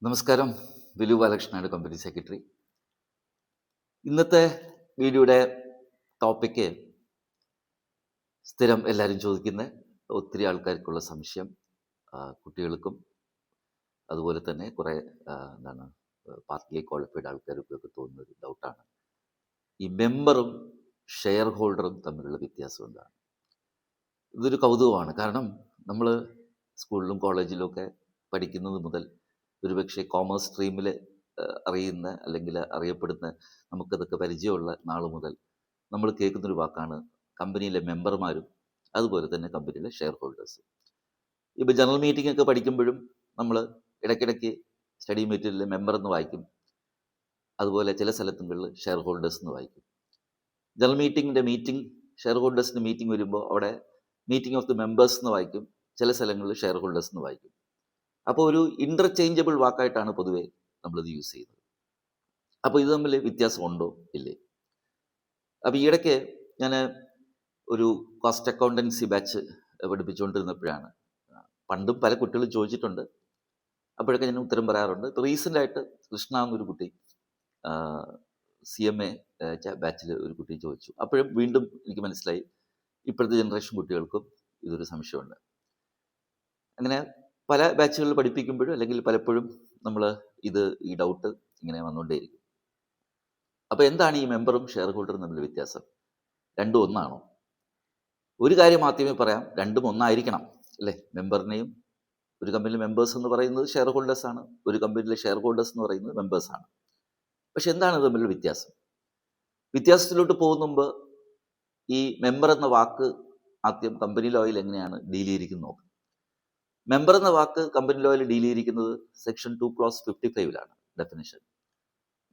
നമസ്കാരം. വിലു ബാലകൃഷ്ണനാണ്, company secretary. ഇന്നത്തെ വീഡിയോയുടെ ടോപ്പിക്ക് സ്ഥിരം എല്ലാവരും ചോദിക്കുന്ന ഒത്തിരി ആൾക്കാർക്കുള്ള സംശയം, കുട്ടികൾക്കും അതുപോലെ തന്നെ കുറേ പാർട്ടിലി ക്വാളിഫൈഡ് ആൾക്കാർക്കൊക്കെ തോന്നുന്ന ഒരു ഡൗട്ടാണ്. ഈ മെമ്പറും ഷെയർ ഹോൾഡറും തമ്മിലുള്ള വ്യത്യാസം എന്താണ്? ഇതൊരു കൗതുകമാണ്. കാരണം നമ്മൾ സ്കൂളിലും കോളേജിലും ഒക്കെ പഠിക്കുന്നത് മുതൽ ഒരുപക്ഷെ കോമേഴ്സ് സ്ട്രീമിൽ അറിയുന്ന അല്ലെങ്കിൽ അറിയപ്പെടുന്ന നമുക്കതൊക്കെ പരിചയമുള്ള നാൾ മുതൽ നമ്മൾ കേൾക്കുന്നൊരു വാക്കാണ് കമ്പനിയിലെ മെമ്പർമാരും അതുപോലെ തന്നെ കമ്പനിയിലെ ഷെയർ ഹോൾഡേഴ്സും. ഇപ്പോൾ ജനറൽ മീറ്റിംഗ് ഒക്കെ പഠിക്കുമ്പോഴും നമ്മൾ ഇടയ്ക്കിടയ്ക്ക് സ്റ്റഡി മെറ്റീരിയലിൽ മെമ്പർ എന്ന് വായിക്കും, അതുപോലെ ചില സ്ഥലത്തുകളിൽ ഷെയർ ഹോൾഡേഴ്സ് എന്ന് വായിക്കും. ജനറൽ മീറ്റിംഗ് ഷെയർ ഹോൾഡേഴ്സിൻ്റെ മീറ്റിംഗ് വരുമ്പോൾ അവിടെ മീറ്റിംഗ് ഓഫ് ദി മെമ്പേഴ്സ് എന്ന് വായിക്കും, ചില സ്ഥലങ്ങളിൽ ഷെയർ ഹോൾഡേഴ്സ് എന്ന് വായിക്കും. അപ്പോൾ ഒരു ഇൻ്റർചേഞ്ചബിൾ വാക്കായിട്ടാണ് പൊതുവേ നമ്മളിത് യൂസ് ചെയ്യുന്നത്. അപ്പോൾ ഇത് തമ്മിൽ വ്യത്യാസമുണ്ടോ ഇല്ലേ? അപ്പോൾ ഈയിടയ്ക്ക് ഞാൻ ഒരു കോസ്റ്റ് അക്കൗണ്ടൻസി ബാച്ച് പഠിപ്പിച്ചുകൊണ്ടിരുന്നപ്പോഴാണ്, പണ്ടും പല കുട്ടികളും ചോദിച്ചിട്ടുണ്ട്, അപ്പോഴൊക്കെ ഞാൻ ഉത്തരം പറയാറുണ്ട്. ഇപ്പോൾ റീസെൻ്റായിട്ട് കൃഷ്ണ എന്നൊരു കുട്ടി CMA ബാച്ചിൽ ഒരു കുട്ടി ചോദിച്ചു. അപ്പോഴും വീണ്ടും എനിക്ക് മനസ്സിലായി ഇപ്പോഴത്തെ ജനറേഷൻ കുട്ടികൾക്കും ഇതൊരു സംശയമുണ്ട്. അങ്ങനെ പല ബാച്ചുകളിൽ പഠിപ്പിക്കുമ്പോഴും അല്ലെങ്കിൽ പലപ്പോഴും നമ്മൾ ഈ ഡൗട്ട് ഇങ്ങനെ വന്നുകൊണ്ടേയിരിക്കും. അപ്പോൾ എന്താണ് ഈ മെമ്പറും ഷെയർ ഹോൾഡറും തമ്മിൽ വ്യത്യാസം? രണ്ടും ഒന്നാണോ? ഒരു കാര്യം ആദ്യമേ പറയാം, രണ്ടും ഒന്നായിരിക്കണം അല്ലേ? മെമ്പറിനെയും ഒരു കമ്പനിയിലെ മെമ്പേഴ്സ് എന്ന് പറയുന്നത് ഷെയർ ഹോൾഡേഴ്സാണ്, ഒരു കമ്പനിയിലെ ഷെയർ ഹോൾഡേഴ്സ് എന്ന് പറയുന്നത് മെമ്പേഴ്സാണ്. പക്ഷെ എന്താണ് തമ്മിലുള്ള വ്യത്യാസം? വ്യത്യാസത്തിലോട്ട് പോകുന്ന മുമ്പ് ഈ മെമ്പർ എന്ന വാക്ക് ആദ്യം കമ്പനി ലോയിൽ എങ്ങനെയാണ് ഡീൽ ചെയ്തിരിക്കുന്നത് നോക്കാം. മെമ്പർ എന്ന വാക്ക് കമ്പനി ലോയിൽ ഡീൽ ചെയ്തിരിക്കുന്നത് സെക്ഷൻ 2 ക്ലോസ് 55 ഡെഫിനിഷൻ.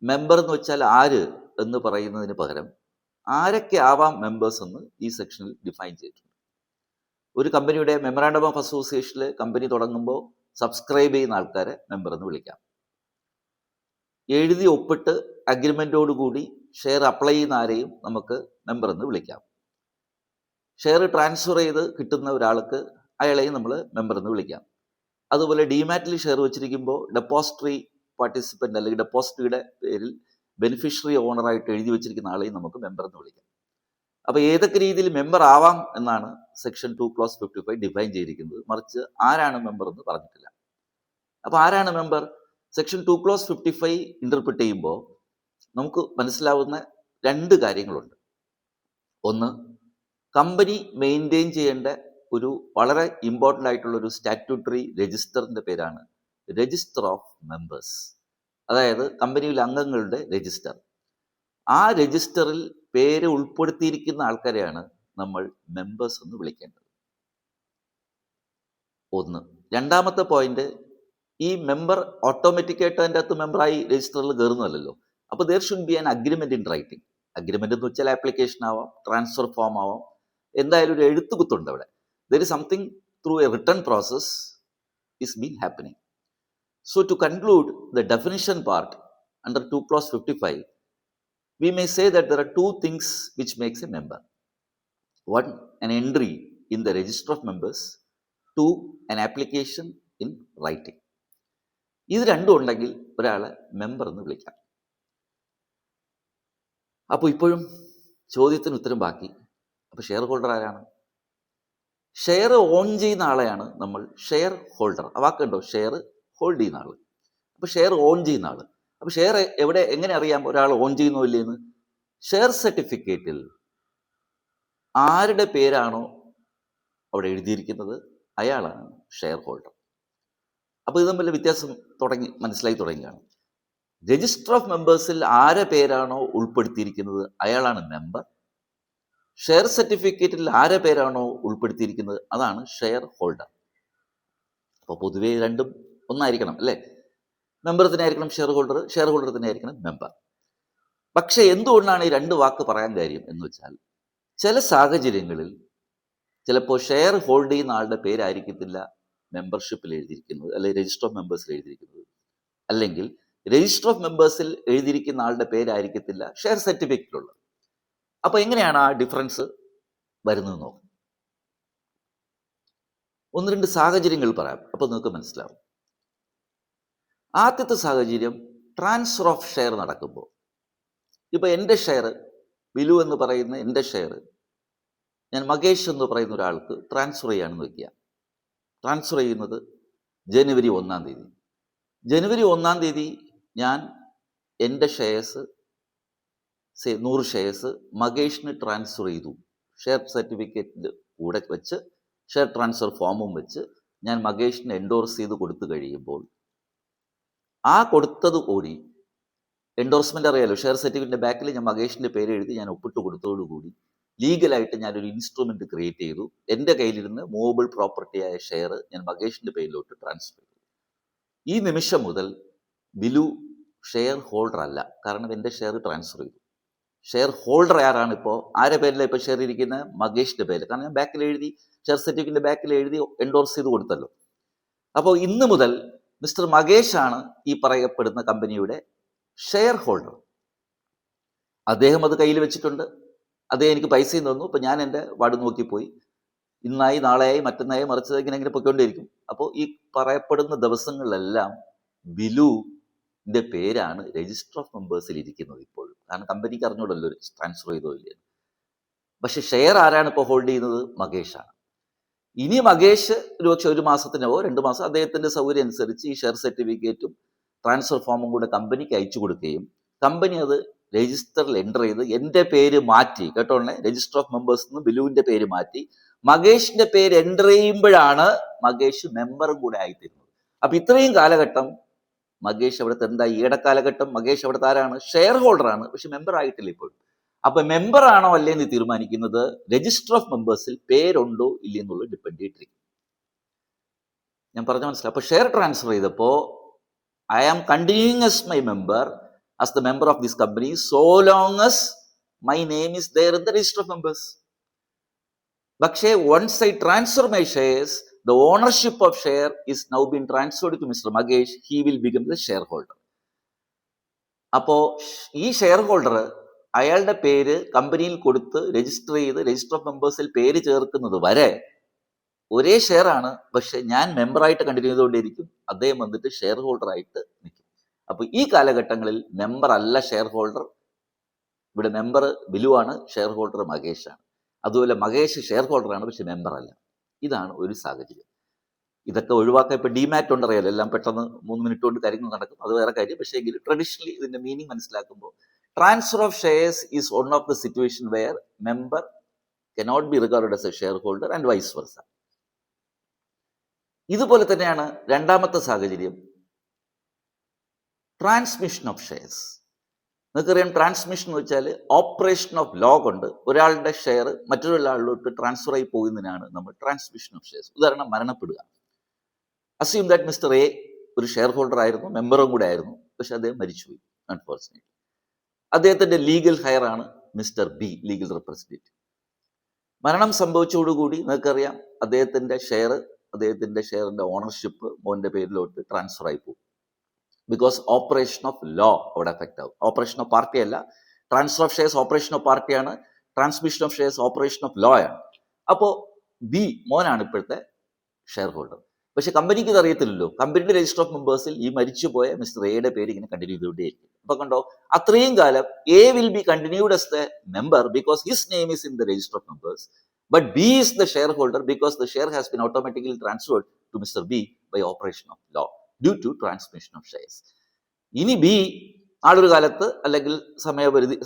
മെമ്പർ എന്ന് വെച്ചാൽ ആര് എന്ന് പറയുന്നതിന് പകരം ആരൊക്കെ ആവാം മെമ്പേഴ്സ് എന്ന് ഈ സെക്ഷനിൽ ഡിഫൈൻ ചെയ്തിട്ടുണ്ട്. ഒരു കമ്പനിയുടെ മെമ്മറാണ്ടം ഓഫ് അസോസിയേഷനിൽ കമ്പനി തുടങ്ങുമ്പോൾ സബ്സ്ക്രൈബ് ചെയ്യുന്ന ആൾക്കാരെ മെമ്പർ എന്ന് വിളിക്കാം. എഴുതി ഒപ്പിട്ട് അഗ്രിമെൻറ്റോടുകൂടി ഷെയർ അപ്ലൈ ചെയ്യുന്ന ആരെയും നമുക്ക് മെമ്പർ എന്ന് വിളിക്കാം. ഷെയർ ട്രാൻസ്ഫർ ചെയ്ത് കിട്ടുന്ന ഒരാൾക്ക് അയാളെയും നമ്മൾ മെമ്പർ എന്ന് വിളിക്കാം. അതുപോലെ ഡിമാറ്റിൽ ഷെയർ വെച്ചിരിക്കുമ്പോൾ ഡെപ്പോസിറ്ററി പാർട്ടിസിപ്പൻ്റ് അല്ലെങ്കിൽ ഡെപ്പോസിറ്ററിയുടെ പേരിൽ ബെനിഫിഷ്യറി ഓണറായിട്ട് എഴുതി വെച്ചിരിക്കുന്ന ആളെയും നമുക്ക് മെമ്പർ എന്ന് വിളിക്കാം. അപ്പോൾ ഏതൊക്കെ രീതിയിൽ മെമ്പർ ആവാം എന്നാണ് സെക്ഷൻ 2 ക്ലോസ് 55 ഡിഫൈൻ ചെയ്തിരിക്കുന്നത്, മറിച്ച് ആരാണ് മെമ്പർ എന്ന് പറഞ്ഞിട്ടില്ല. അപ്പോൾ ആരാണ് മെമ്പർ? സെക്ഷൻ 2 ക്ലോസ് 55 ഇൻ്റർപ്രിറ്റ് ചെയ്യുമ്പോൾ നമുക്ക് മനസ്സിലാവുന്ന രണ്ട് കാര്യങ്ങളുണ്ട്. ഒന്ന്, കമ്പനി മെയിൻറ്റെയിൻ ചെയ്യേണ്ട ഒരു വളരെ ഇമ്പോർട്ടൻ്റ് ആയിട്ടുള്ളൊരു സ്റ്റാറ്റ്യൂട്ടറി രജിസ്റ്ററിൻ്റെ പേരാണ് രജിസ്റ്റർ ഓഫ് മെമ്പേഴ്സ്. അതായത് കമ്പനിയിലെ അംഗങ്ങളുടെ രജിസ്റ്റർ. ആ രജിസ്റ്ററിൽ പേര് ഉൾപ്പെടുത്തിയിരിക്കുന്ന ആൾക്കാരെയാണ് നമ്മൾ മെമ്പേഴ്സ് എന്ന് വിളിക്കേണ്ടത്. ഒന്ന്. രണ്ടാമത്തെ പോയിന്റ്, ഈ മെമ്പർ ഓട്ടോമാറ്റിക്കായിട്ട് അതിൻ്റെ അകത്ത് മെമ്പറായി രജിസ്റ്ററിൽ കയറുന്നതല്ലോ. അപ്പോൾ there should be an agreement in writing. Agreement എന്ന് വെച്ചാൽ ആപ്ലിക്കേഷൻ ആവാം, ട്രാൻസ്ഫർ ഫോം ആവാം, എന്തായാലും ഒരു എഴുത്തുകുത്തുണ്ട് അവിടെ. There is something through a written process is been happening. So to conclude the definition part under 2 clause 55, we may say that there are two things which makes a member. One, an entry in the register of members. Two, an application in writing. ഇത് രണ്ടും ഉണ്ടെങ്കിൽ ഒരാളെ member എന്ന് വിളിക്കാം. അപ്പോൾ ഇപ്പോഴും ചോദ്യത്തിന് ഉത്തരം ബാക്കി. അപ്പോൾ ഷെയർ ഹോൾഡർ ആരാണ്? ഷെയർ ഓൺ ചെയ്യുന്ന ആളെയാണ് നമ്മൾ ഷെയർ ഹോൾഡർ. ആ വാക്കുണ്ടോ? ഷെയർ ഹോൾഡ് ചെയ്യുന്ന ആൾ. അപ്പോൾ ഷെയർ ഓൺ ചെയ്യുന്ന ആൾ. അപ്പോൾ ഷെയർ എങ്ങനെ അറിയാം ഒരാൾ ഓൺ ചെയ്യുന്നോ ഇല്ലേന്ന്? ഷെയർ സർട്ടിഫിക്കറ്റിൽ ആരുടെ പേരാണോ അവിടെ എഴുതിയിരിക്കുന്നത് അയാളാണ് ഷെയർ ഹോൾഡർ. അപ്പോൾ ഇത് തമ്മിൽ വ്യത്യാസം മനസ്സിലായി തുടങ്ങിയാണ്. രജിസ്റ്റർ ഓഫ് മെമ്പേഴ്സിൽ ആരെ പേരാണോ ഉൾപ്പെടുത്തിയിരിക്കുന്നത് അയാളാണ് മെമ്പർ. ഷെയർ സർട്ടിഫിക്കറ്റിൽ ആരെ പേരാണോ ഉൾപ്പെടുത്തിയിരിക്കുന്നത് അതാണ് ഷെയർ ഹോൾഡർ. അപ്പോൾ പൊതുവേ രണ്ടും ഒന്നായിരിക്കണം അല്ലേ? മെമ്പർ തന്നെ ആയിരിക്കണം ഷെയർ ഹോൾഡർ, ഷെയർ ഹോൾഡർ തന്നെ ആയിരിക്കണം മെമ്പർ. പക്ഷെ എന്തുകൊണ്ടാണ് ഈ രണ്ട് വാക്ക് പറയാൻ കാര്യം എന്ന് വെച്ചാൽ, ചില സാഹചര്യങ്ങളിൽ ചിലപ്പോൾ ഷെയർ ഹോൾഡ് ചെയ്യുന്ന ആളുടെ പേരായിരിക്കത്തില്ല മെമ്പർഷിപ്പിൽ എഴുതിയിരിക്കുന്നത്, അല്ലെങ്കിൽ രജിസ്റ്റർ ഓഫ് മെമ്പേഴ്സിൽ എഴുതിയിരിക്കുന്നത്, അല്ലെങ്കിൽ രജിസ്റ്റർ ഓഫ് മെമ്പേഴ്സിൽ എഴുതിയിരിക്കുന്ന ആളുടെ പേരായിരിക്കത്തില്ല ഷെയർ സർട്ടിഫിക്കറ്റിലുള്ളത്. അപ്പോൾ എങ്ങനെയാണ് ആ ഡിഫറൻസ് വരുന്നത് നോക്കാം. ഒന്ന് രണ്ട് സാഹചര്യങ്ങൾ പറയാം, അപ്പോൾ നിങ്ങൾക്ക് മനസ്സിലാവും. ആദ്യത്തെ സാഹചര്യം ട്രാൻസ്ഫർ ഓഫ് ഷെയർ നടക്കുമ്പോൾ, ഇപ്പോൾ എൻ്റെ ഷെയർ, ബിലു എന്ന് പറയുന്ന എൻ്റെ ഷെയർ ഞാൻ മകേഷ് എന്ന് പറയുന്ന ഒരാൾക്ക് ട്രാൻസ്ഫർ ചെയ്യാണെന്ന് വയ്ക്കുക. ട്രാൻസ്ഫർ ചെയ്യുന്നത് ജനുവരി 1-ാം തീയതി. ജനുവരി 1-ാം തീയതി ഞാൻ എൻ്റെ ഷെയർസ് 100 ഷെയർസ് മകേഷിന് ട്രാൻസ്ഫർ ചെയ്തു. ഷെയർ സർട്ടിഫിക്കറ്റിൽ കൂടെ വെച്ച് ഷെയർ ട്രാൻസ്ഫർ ഫോമും വെച്ച് ഞാൻ മകേഷിന് എൻഡോഴ്സ് ചെയ്ത് കൊടുത്തു കഴിയുമ്പോൾ, ആ കൊടുത്തത് കൂടി എൻഡോഴ്സ്മെൻ്റ് അറിയാലോ, ഷെയർ സർട്ടിഫിക്കറ്റിൻ്റെ ബാക്കിൽ ഞാൻ മകേഷിൻ്റെ പേര് എഴുതി ഞാൻ ഒപ്പിട്ട് കൊടുത്തതോടുകൂടി ലീഗലായിട്ട് ഞാനൊരു ഇൻസ്ട്രുമെൻറ്റ് ക്രിയേറ്റ് ചെയ്തു. എൻ്റെ കയ്യിലിരുന്ന് മൂവബിൾ പ്രോപ്പർട്ടിയായ ഷെയർ ഞാൻ മകേഷിൻ്റെ പേരിലോട്ട് ട്രാൻസ്ഫർ ചെയ്തു. ഈ നിമിഷം മുതൽ ബിലു ഷെയർ ഹോൾഡർ അല്ല, കാരണം എൻ്റെ ഷെയർ ട്രാൻസ്ഫർ ചെയ്തു. ഷെയർ ഹോൾഡർ ആരാണ്? ഇപ്പോൾ ആരുടെ പേരിലാണ് ഇപ്പോൾ ഷെയർ ഇരിക്കുന്നത്? മകേഷിൻ്റെ പേര്. കാരണം ഞാൻ ബാക്കിൽ എഴുതി, ഷെയർ സർട്ടിഫിക്കറ്റിൻ്റെ ബാക്കിൽ എഴുതി എൻഡോഴ്സ് ചെയ്ത് കൊടുത്തല്ലോ. അപ്പോൾ ഇന്ന് മുതൽ മിസ്റ്റർ മകേഷാണ് ഈ പറയപ്പെടുന്ന കമ്പനിയുടെ ഷെയർ ഹോൾഡർ. അദ്ദേഹം അത് കയ്യിൽ വെച്ചിട്ടുണ്ട്, അദ്ദേഹം എനിക്ക് പൈസയും തന്നു. ഇപ്പോൾ ഞാൻ എൻ്റെ വാർഡ് നോക്കിപ്പോയി, ഇന്നായി നാളെയായി മറ്റന്നായി മറിച്ചത് ഇങ്ങനെ പൊയ്ക്കൊണ്ടിരിക്കും. അപ്പോൾ ഈ പറയപ്പെടുന്ന ദിവസങ്ങളിലെല്ലാം ബിലുവിൻ്റെ പേരാണ് രജിസ്റ്റർ ഓഫ് മെമ്പേഴ്സിൽ ഇരിക്കുന്നത് ഇപ്പോഴും. കാരണം കമ്പനിക്ക് അറിഞ്ഞൂടല്ലോ ട്രാൻസ്ഫർ ചെയ്തോ ഇല്ലേ. പക്ഷെ ഷെയർ ആരാണ് ഇപ്പോൾ ഹോൾഡ് ചെയ്യുന്നത്? മകേഷാണ്. ഇനി മകേഷ് ഒരുപക്ഷെ 1 മാസത്തിനോ 2 മാസം അദ്ദേഹത്തിൻ്റെ സൗകര്യം അനുസരിച്ച് ഈ ഷെയർ സർട്ടിഫിക്കറ്റും ട്രാൻസ്ഫർ ഫോമും കൂടെ കമ്പനിക്ക് അയച്ചു കൊടുക്കുകയും കമ്പനി അത് രജിസ്റ്ററിൽ എൻ്റർ ചെയ്ത് എൻ്റെ പേര് മാറ്റി, കേട്ടോളെ, രജിസ്റ്റർ ഓഫ് മെമ്പേഴ്സ് നിന്ന് ബിലുവിൻ്റെ പേര് മാറ്റി മകേഷിൻ്റെ പേര് എൻ്റർ ചെയ്യുമ്പോഴാണ് മകേഷ് മെമ്പറും കൂടെ ആയിത്തീരുന്നത്. അപ്പം ഇത്രയും കാലഘട്ടം മകേഷ് അവിടുത്തെ എന്തായി? ഈയിടക്കാലഘട്ടം മകേഷ് അവിടുത്തെ ആരാണ്? ഷെയർ ഹോൾഡറാണ്, പക്ഷെ മെമ്പർ ആയിട്ടില്ല ഇപ്പോഴും. അപ്പൊ മെമ്പർ ആണോ അല്ലേന്ന് തീരുമാനിക്കുന്നത് രജിസ്റ്റർ ഓഫ് മെമ്പേഴ്സിൽ പേരുണ്ടോ ഇല്ലെന്നുള്ളത് ഡിപ്പെൻഡ് ചെയ്തിരിക്കും. ഞാൻ പറഞ്ഞ മനസ്സിലായി. അപ്പൊ ഷെയർ ട്രാൻസ്ഫർ ചെയ്തപ്പോ I am continuing as my member, as the member of this company, so long as my name is there in the register of members. പക്ഷേ once I transfer my shares, the ownership of share is now been transferred to Mr. Magesh. He will become the shareholder. അപ്പോ ഈ share holder അയാളുടെ പേര് കമ്പനിയിൽ കൊടുത്ത് register ചെയ്ത് register of മെമ്പേഴ്സിൽ പേര് ചേർക്കുന്നത് വരെ ഒരേ ഷെയർ ആണ്. പക്ഷെ ഞാൻ മെമ്പറായിട്ട് കണ്ടിന്യൂ ചെയ്തുകൊണ്ടിരിക്കും, അദ്ദേഹം വന്നിട്ട് ഷെയർ ഹോൾഡർ ആയിട്ട് നിൽക്കും. അപ്പൊ ഈ കാലഘട്ടങ്ങളിൽ മെമ്പർ അല്ല ഷെയർ ഹോൾഡർ. ഇവിടെ മെമ്പർ ബിലുവാണ്, ഷെയർ ഹോൾഡർ മകേഷാണ്. അതുപോലെ മകേഷ് ഷെയർ ഹോൾഡറാണ്, പക്ഷെ മെമ്പർ അല്ല. ഇതാണ് ഒരു സാഹചര്യം. ഇതൊക്കെ ഒഴിവാക്കാൻ ഇപ്പൊ ഡിമാറ്റ് ഉണ്ടറിയാലോ, എല്ലാം പെട്ടെന്ന് 3 മിനിറ്റ് കൊണ്ട് കാര്യങ്ങൾ നടക്കും, അത് വേറെ കാര്യം. പക്ഷേ എങ്കിൽ ട്രഡീഷണലി ഇതിന്റെ മീനിങ് മനസ്സിലാക്കുമ്പോൾ transfer of shares is one of the situation where member cannot be regarded as a share holder and vice versa. ഇതുപോലെ തന്നെയാണ് രണ്ടാമത്തെ സാഹചര്യം, ട്രാൻസ്മിഷൻ ഓഫ് ഷെയർസ്. നിങ്ങൾക്കറിയാം, ട്രാൻസ്മിഷൻ എന്ന് വെച്ചാൽ ഓപ്പറേഷൻ ഓഫ് ലോ കൊണ്ട് ഒരാളുടെ ഷെയർ മറ്റൊരാളിലോട്ട് ട്രാൻസ്ഫർ ആയി പോകുന്നതിനാണ് നമ്മൾ ട്രാൻസ്മിഷൻ ഓഫ് ഷെയർസ്. ഉദാഹരണം, മരണപ്പെടുക. അസ്യൂം ദാറ്റ് മിസ്റ്റർ എ ഒരു ഷെയർ ഹോൾഡർ ആയിരുന്നു, മെമ്പറും കൂടെ ആയിരുന്നു, പക്ഷെ അദ്ദേഹം മരിച്ചുപോയി അൺഫോർച്ചുനേറ്റ്ലി. അദ്ദേഹത്തിന്റെ ലീഗൽ ഹയർ ആണ് മിസ്റ്റർ ബി, ലീഗൽ റെപ്രസെന്റേറ്റീവ്. മരണം സംഭവിച്ചതോടുകൂടി നിങ്ങൾക്കറിയാം അദ്ദേഹത്തിന്റെ ഷെയറിന്റെ ഓണർഷിപ്പ് മോന്റെ പേരിലോട്ട് ട്രാൻസ്ഫർ ആയി പോകും. ബിക്കോസ് ഓപ്പറേഷൻ ഓഫ് ലോ അവിടെ എഫക്റ്റ് ആവും. ഓപ്പറേഷൻ ഓഫ് പാർട്ടി അല്ല, transfer of shares operation of പാർട്ടിയാണ്, transmission of shares operation of law ആണ്. അപ്പോൾ ബി മോനാണ് ഇപ്പോഴത്തെ ഷെയർ ഹോൾഡർ. പക്ഷെ കമ്പനിക്ക് ഇത് അറിയത്തില്ലല്ലോ. കമ്പനിയുടെ രജിസ്റ്റർ ഓഫ് മെമ്പേഴ്സിൽ ഈ മരിച്ചുപോയ മിസ്റ്റർ എയുടെ പേര് ഇങ്ങനെ കണ്ടിന്യൂ ചെയ്തുകൊണ്ടേയിരിക്കും. അപ്പൊ കണ്ടോ, അത്രയും കാലം A will be continued as the member because his name is in the register of members, but B is the shareholder because the share has been automatically transferred to Mr. B by operation of law due to transmission of shares. ഇനി B ആളൊരു കാലത്ത് അല്ലെങ്കിൽ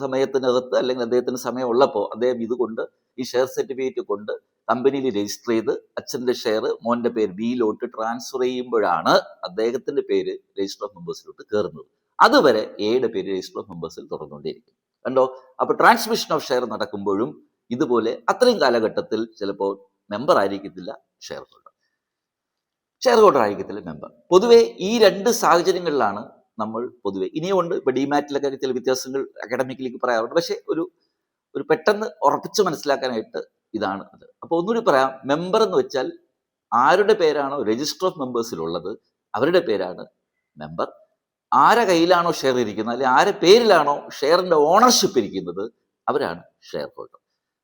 സമയത്തിനകത്ത് അല്ലെങ്കിൽ അദ്ദേഹത്തിന് സമയം ഉള്ളപ്പോൾ അദ്ദേഹം ഇതുകൊണ്ട് ഈ ഷെയർ സർട്ടിഫിക്കറ്റ് കൊണ്ട് കമ്പനിയിൽ രജിസ്റ്റർ ചെയ്ത് അച്ഛൻ്റെ ഷെയർ മോന്റെ പേര് ബിയിലോട്ട് ട്രാൻസ്ഫർ ചെയ്യുമ്പോഴാണ് അദ്ദേഹത്തിന്റെ പേര് രജിസ്റ്റർ ഓഫ് മെമ്പേഴ്സിലോട്ട് കയറുന്നത്. അതുവരെ എയുടെ പേര് രജിസ്റ്റർ ഓഫ് മെമ്പേഴ്സിൽ തുടർന്നുകൊണ്ടേയിരിക്കും. കണ്ടോ, അപ്പൊ ട്രാൻസ്മിഷൻ ഓഫ് ഷെയർ നടക്കുമ്പോഴും ഇതുപോലെ അത്രയും കാലഘട്ടത്തിൽ ചിലപ്പോൾ മെമ്പർ ആയിരിക്കത്തില്ല ഷെയർ ഹോൾഡർ ആയിരിക്കത്തില്ല മെമ്പർ. പൊതുവെ ഈ 2 സാഹചര്യങ്ങളിലാണ് നമ്മൾ പൊതുവെ, ഇനിയുമുണ്ട് ഇപ്പൊ ഡിമാറ്റിലൊക്കെ ചില വ്യത്യാസങ്ങൾ അക്കാഡമിക്കിലേക്ക് പറയാറുണ്ട്. പക്ഷെ ഒരു പെട്ടെന്ന് ഉറപ്പിച്ച് മനസ്സിലാക്കാനായിട്ട് ഇതാണ് അത്. അപ്പൊ ഒന്നുകൂടി പറയാം, മെമ്പർ എന്ന് വെച്ചാൽ ആരുടെ പേരാണോ രജിസ്റ്റർ ഓഫ് മെമ്പേഴ്സിലുള്ളത് അവരുടെ പേരാണ് മെമ്പർ. ആരെ കയ്യിലാണോ ഷെയർ ഇരിക്കുന്നത്, അല്ലെങ്കിൽ ആരെ പേരിലാണോ ഷെയറിന്റെ ഓണർഷിപ്പ് ഇരിക്കുന്നത് അവരാണ് ഷെയർ ഹോൾഡർ.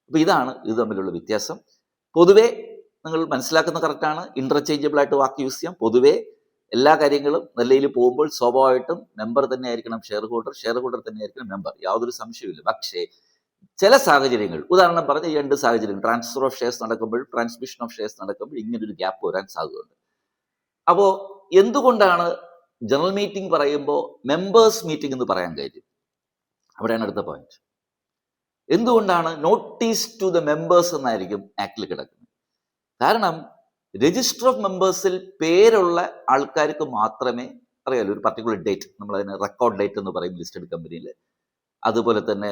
അപ്പൊ ഇതാണ് ഇത് തമ്മിലുള്ള വ്യത്യാസം. പൊതുവെ നിങ്ങൾ മനസ്സിലാക്കുന്ന കറക്റ്റാണ്, ഇന്റർചേഞ്ചബിൾ ആയിട്ട് വാക്ക് യൂസ് ചെയ്യാം. പൊതുവെ എല്ലാ കാര്യങ്ങളും നല്ല രീതിയിൽ പോകുമ്പോൾ സ്വാഭാവികമായിട്ടും മെമ്പർ തന്നെ ആയിരിക്കണം ഷെയർ ഹോൾഡർ തന്നെ ആയിരിക്കണം മെമ്പർ, യാതൊരു സംശയമില്ല. പക്ഷേ ചില സാഹചര്യങ്ങൾ, ഉദാഹരണം പറഞ്ഞ ഈ 2 സാഹചര്യം, ട്രാൻസ്ഫർ ഓഫ് ഷെയർസ് നടക്കുമ്പോഴും ട്രാൻസ്മിഷൻ ഓഫ് ഷെയർസ് നടക്കുമ്പോൾ ഇങ്ങനൊരു ഗ്യാപ്പ് വരാൻ സാധ്യതയുണ്ട്. അപ്പോൾ എന്തുകൊണ്ടാണ് ജനറൽ മീറ്റിംഗ് പറയുമ്പോൾ മെമ്പേഴ്സ് മീറ്റിംഗ് എന്ന് പറയാൻ കാര്യം? അവിടെയാണ് അടുത്ത പോയിന്റ്. എന്തുകൊണ്ടാണ് നോട്ടീസ് ടു ദ മെമ്പേഴ്സ് എന്നായിരിക്കും ആക്ടിൽ കിടക്കുന്നത്? കാരണം രജിസ്റ്റർ ഓഫ് മെമ്പേഴ്സിൽ പേരുള്ള ആൾക്കാർക്ക് മാത്രമേ, അറിയാലോ, ഒരു പർട്ടിക്കുലർ ഡേറ്റ്, നമ്മൾ അതിന് റെക്കോർഡ് ഡേറ്റ് എന്ന് പറയും ലിസ്റ്റഡ് കമ്പനിയിൽ. അതുപോലെ തന്നെ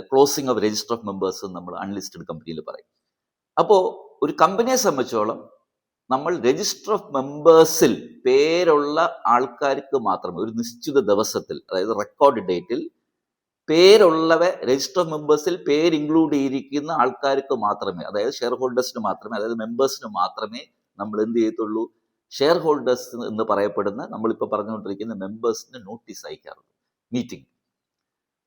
closing of register of members നമ്മൾ അൺലിസ്റ്റഡ് കമ്പനിയിൽ പറയും. അപ്പോൾ ഒരു കമ്പനിയെ സംബന്ധിച്ചോളം നമ്മൾ രജിസ്റ്റർ ഓഫ് മെമ്പേഴ്സിൽ പേരുള്ള ആൾക്കാർക്ക് മാത്രമേ ഒരു നിശ്ചിത ദിവസത്തിൽ, അതായത് റെക്കോർഡ് ഡേറ്റിൽ പേരുള്ളവ രജിസ്റ്റർ ഓഫ് മെമ്പേഴ്സിൽ പേര് ഇൻക്ലൂഡ് ചെയ്തിരിക്കുന്ന ആൾക്കാർക്ക് മാത്രമേ, അതായത് ഷെയർ ഹോൾഡേഴ്സിന് മാത്രമേ, അതായത് മെമ്പേഴ്സിന് മാത്രമേ നമ്മൾ എന്ത് ചെയ്യത്തുള്ളൂ, ഷെയർ ഹോൾഡേഴ്സ് എന്ന് പറയപ്പെടുന്ന നമ്മളിപ്പോൾ പറഞ്ഞുകൊണ്ടിരിക്കുന്ന മെമ്പേഴ്സിന് നോട്ടീസ് അയക്കാറുള്ളൂ മീറ്റിംഗ്.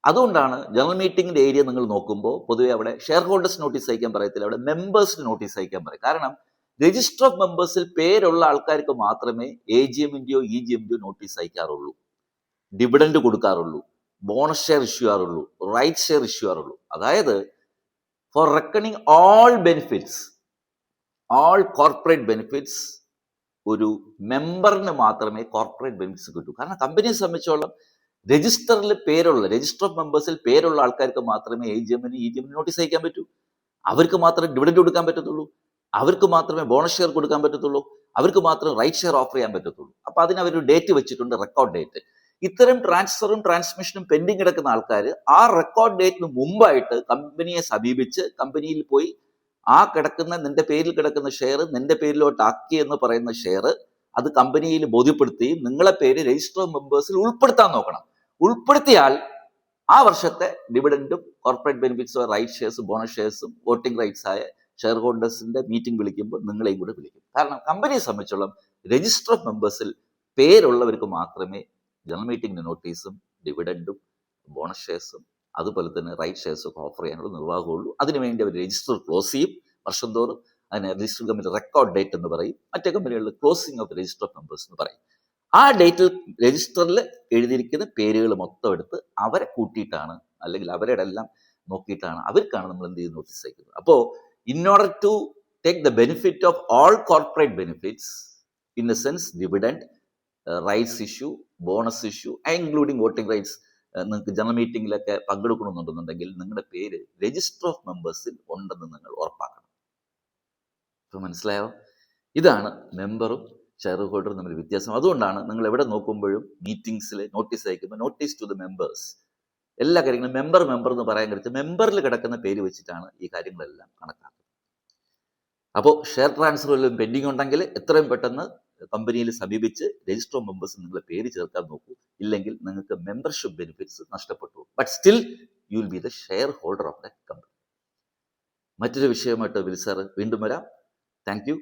അതുകൊണ്ടാണ് ജനറൽ മീറ്റിംഗിന്റെ ഏരിയ നിങ്ങൾ നോക്കുമ്പോൾ പൊതുവെ അവിടെ ഷെയർ ഹോൾഡേഴ്സ് നോട്ടീസ് അയക്കാൻ പറയത്തില്ല, അവിടെ മെമ്പേഴ്സിന് നോട്ടീസ് അയക്കാൻ പറയും. കാരണം രജിസ്റ്റർ ഓഫ് മെമ്പേഴ്സിൽ പേരുള്ള ആൾക്കാർക്ക് മാത്രമേ AGMന്റെയോ EGMന്റെയോ നോട്ടീസ് അയക്കാറുള്ളൂ, ഡിവിഡൻഡ് കൊടുക്കാറുള്ളൂ, ബോണസ് ഷെയർ ഇഷ്യൂ ആറുള്ളൂ, റൈറ്റ് ഷെയർ ഇഷ്യൂ ആറുള്ളൂ. അതായത് for reckoning all benefits, all corporate benefits, ഒരു മെമ്പറിന് മാത്രമേ കോർപ്പറേറ്റ് ബെനിഫിറ്റ്സ് കിട്ടൂ. കാരണം കമ്പനിയെ സംബന്ധിച്ചോളം രജിസ്റ്ററിൽ പേരുള്ള, രജിസ്റ്റർ ഓഫ് മെമ്പേഴ്സിൽ പേരുള്ള ആൾക്കാർക്ക് മാത്രമേ AGMന് EGMന് നോട്ടീസ് അയക്കാൻ പറ്റൂ. അവർക്ക് മാത്രമേ ഡിവിഡൻഡ് കൊടുക്കാൻ പറ്റത്തുള്ളൂ, അവർക്ക് മാത്രമേ ബോണസ് ഷെയർ കൊടുക്കാൻ പറ്റത്തുള്ളൂ, അവർക്ക് മാത്രമേ റൈറ്റ് ഷെയർ ഓഫർ ചെയ്യാൻ പറ്റത്തുള്ളൂ. അപ്പൊ അതിന് അവരൊരു ഡേറ്റ് വെച്ചിട്ടുണ്ട്, റെക്കോർഡ് ഡേറ്റ്. ഇത്തരം ട്രാൻസ്ഫറും ട്രാൻസ്മിഷനും പെൻഡിങ് കിടക്കുന്ന ആൾക്കാർ ആ റെക്കോർഡ് ഡേറ്റിന് മുമ്പായിട്ട് കമ്പനിയെ സമീപിച്ച് കമ്പനിയിൽ പോയി ആ കിടക്കുന്ന, നിന്റെ പേരിൽ കിടക്കുന്ന ഷെയർ നിന്റെ പേരിലോട്ട് ആക്കി എന്ന് പറയുന്ന ഷെയർ അത് കമ്പനിയിൽ ബോധ്യപ്പെടുത്തി നിങ്ങളെ പേര് രജിസ്റ്റർ ഓഫ് മെമ്പേഴ്സിൽ ഉൾപ്പെടുത്താൻ നോക്കണം. ഉൾപ്പെടുത്തിയാൽ ആ വർഷത്തെ ഡിവിഡൻഡും കോർപ്പറേറ്റ് ബെനിഫിറ്റ്സോ റൈറ്റ് ഷെയർസും ബോണസ് ഷെയർസും വോട്ടിംഗ് റൈറ്റ്സ് ആയ ഷെയർ ഹോൾഡേഴ്സിന്റെ മീറ്റിംഗ് വിളിക്കുമ്പോൾ നിങ്ങളെയും കൂടെ വിളിക്കും. കാരണം കമ്പനിയെ സംബന്ധിച്ചോളം രജിസ്റ്റർ ഓഫ് മെമ്പേഴ്സിൽ പേരുള്ളവർക്ക് മാത്രമേ ജനറൽ മീറ്റിംഗിന് നോട്ടീസും ഡിവിഡൻഡും ബോണസ് ഷെയർസും അതുപോലെ തന്നെ റൈറ്റ് ഷെയർസും ഒക്കെ ഓഫർ ചെയ്യാനുള്ള നിർവാഹമുള്ളൂ. അതിനുവേണ്ടി അവർ രജിസ്റ്റർ ക്ലോസ് ചെയ്യും വർഷം തോറും. അതിന് രജിസ്റ്റർ കമ്പനി റെക്കോർഡ് ഡേറ്റ് എന്ന് പറയും. മറ്റേ കമ്പനികളിൽ closing of register of members എന്ന് പറയും. ആ ഡേറ്റിൽ രജിസ്റ്ററിൽ എഴുതിയിരിക്കുന്ന പേരുകൾ മൊത്തം എടുത്ത് അവരെ കൂട്ടിയിട്ടാണ്, അല്ലെങ്കിൽ അവരുടെ എല്ലാം നോക്കിയിട്ടാണ്, അവർക്കാണ് നമ്മൾ എന്ത് ചെയ്ത് നോട്ടീസ് അയക്കുന്നത്. അപ്പോൾ in order to take the benefit of all corporate benefits, in a sense dividend, rights issue, bonus issue, including voting rights, നിങ്ങൾക്ക് ജനറൽ മീറ്റിംഗിലൊക്കെ പങ്കെടുക്കണമെന്നുണ്ടെന്നുണ്ടെങ്കിൽ നിങ്ങളുടെ പേര് രജിസ്റ്റർ ഓഫ് മെമ്പേഴ്സിൽ ഉണ്ടെന്ന് നിങ്ങൾ ഉറപ്പാക്കണം. ഇപ്പൊ മനസ്സിലായോ? ഇതാണ് മെമ്പറും ഷെയർ ഹോൾഡറും തമ്മിൽ വ്യത്യാസം. അതുകൊണ്ടാണ് നിങ്ങൾ എവിടെ നോക്കുമ്പോഴും മീറ്റിംഗ്സിൽ നോട്ടീസ് അയക്കുമ്പോൾ നോട്ടീസ് ടു ദ മെമ്പേഴ്സ്, എല്ലാ കാര്യങ്ങളും മെമ്പർ എന്ന് പറയാൻ കഴിച്ച് മെമ്പറിൽ കിടക്കുന്ന പേര് വെച്ചിട്ടാണ് ഈ കാര്യങ്ങളെല്ലാം കണക്കാക്കുന്നത്. അപ്പോൾ ഷെയർ ട്രാൻസ്ഫർ വല്ലതും പെൻഡിങ് ഉണ്ടെങ്കിൽ എത്രയും പെട്ടെന്ന് കമ്പനിയിൽ സമീപിച്ച് രജിസ്റ്റർ ഓഫ് മെമ്പേഴ്സ് നിങ്ങളെ പേര് ചേർക്കാൻ നോക്കൂ. ഇല്ലെങ്കിൽ നിങ്ങൾക്ക് മെമ്പർഷിപ്പ് ബെനിഫിറ്റ്സ് നഷ്ടപ്പെട്ടു. But still you will be the share holder of the company. മറ്റൊരു വിഷയമായിട്ട് വിൽ സാർ വീണ്ടും വരാം. Thank you.